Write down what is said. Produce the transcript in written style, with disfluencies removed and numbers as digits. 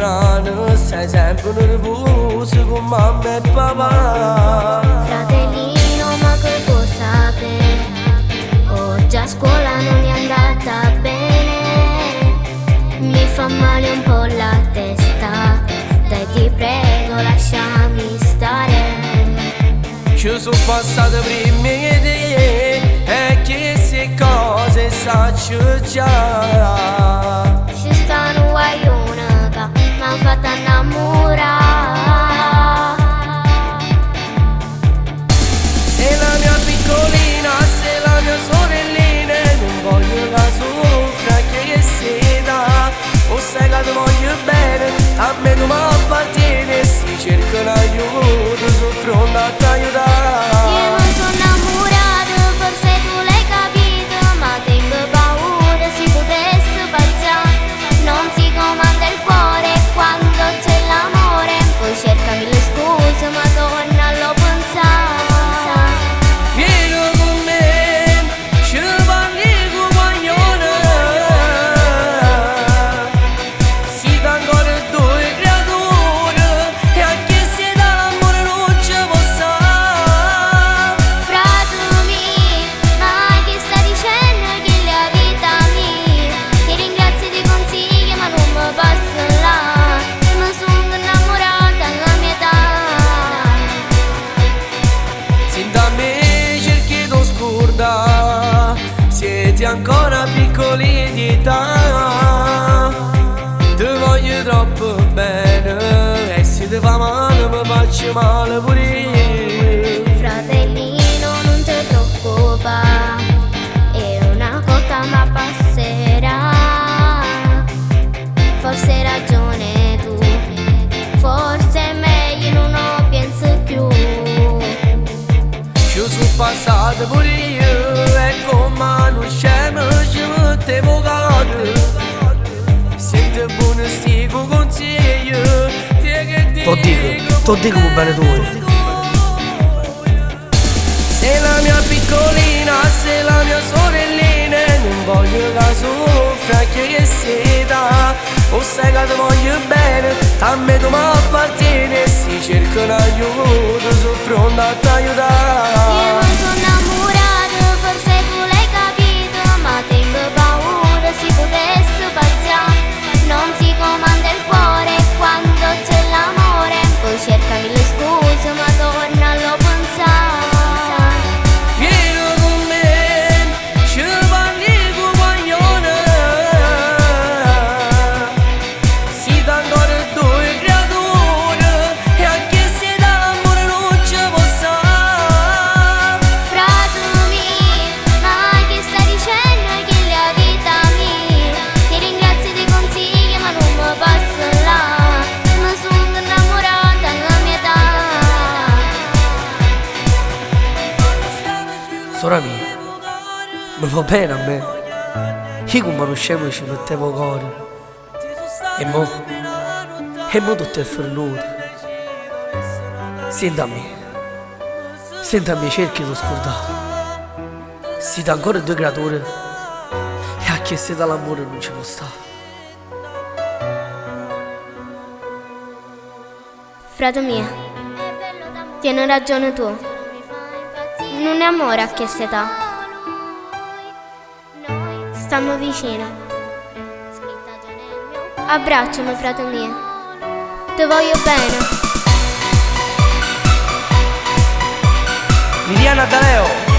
strano, sei sempre nervoso con mamma e papà. Fratellino, ma che può sapere? Oggi a scuola non è andata bene. Mi fa male un po' la testa, dai ti prego lasciami stare. Ci sono passate prime idee e che se cose saccio già. Ci sta un guaglione che m'ha fatto innamorare. Sei la mia piccolina, sei la mia sorellina, non voglio la soffra che si dà. O sai che ti voglio bene, a me non mi appartiene. Si cerca l'aiuto, sono pronta a t'aiutare. Io non sono innamorata, forse tu l'hai capito, ma tengo paura si potesse passare. Non si comanda il cuore quando c'è l'amore, poi cercami le scuse, ma torna a lo pensare. Vieni con me, ci parli con guaglione. Siete ancora due creature e anche se dall'amore non ci può stare. Frato mio, ma che stai dicendo che la vita mia? Ti ringrazio dei consigli ma non mi passo là. Mi sono innamorata alla mia età. Se da me cerchi di scordare, siete ancora piccoli di età. Ti voglio troppo bene e se ti fa male mi faccio male pure io. Fratellino, non ti preoccupare, è una cotta ma passerà. Forse hai ragione tu, forse è meglio non lo penso più. Ci sono passato pure io e come non scemo ci mettevo capo. Senti buono stico consiglio, T'o dico bene tu. Sei la mia piccolina, sei la mia sorellina, non voglio la soffra che si dà. O sai che ti voglio bene, a me tu mi appartiene. Si cerca l'aiuto, sono pronta a t'aiutare. Io non sono innamorata, forse tu l'hai capito, ma tengo paura si potesse passare. Non si comanda il cuore quando c'è l'amore, poi cercami le scuse ma torna a lo pensare. Vieni con me, ci parli con guaglione. Siete ancora due creature e anche se dall'amore non ci può stare. Frato mio, ma che stai dicendo che la vita mia? Ti ringrazio dei consigli ma non mi passo là. Mi sono innamorata alla mia età. Sora mia, mi fa bene a me. Io come uno scemo ci mettevo cuore. E mo tutto è fernuto. Sentami, cerchi di scordare. Siete ancora due creature e a chi se dall'amore non ci può stare. Frato mio, tieni ragione tu. Non è amore a che età. Stiamo vicino. Abbracciami, frato mio. Ti voglio bene. Miriana D'Aleo.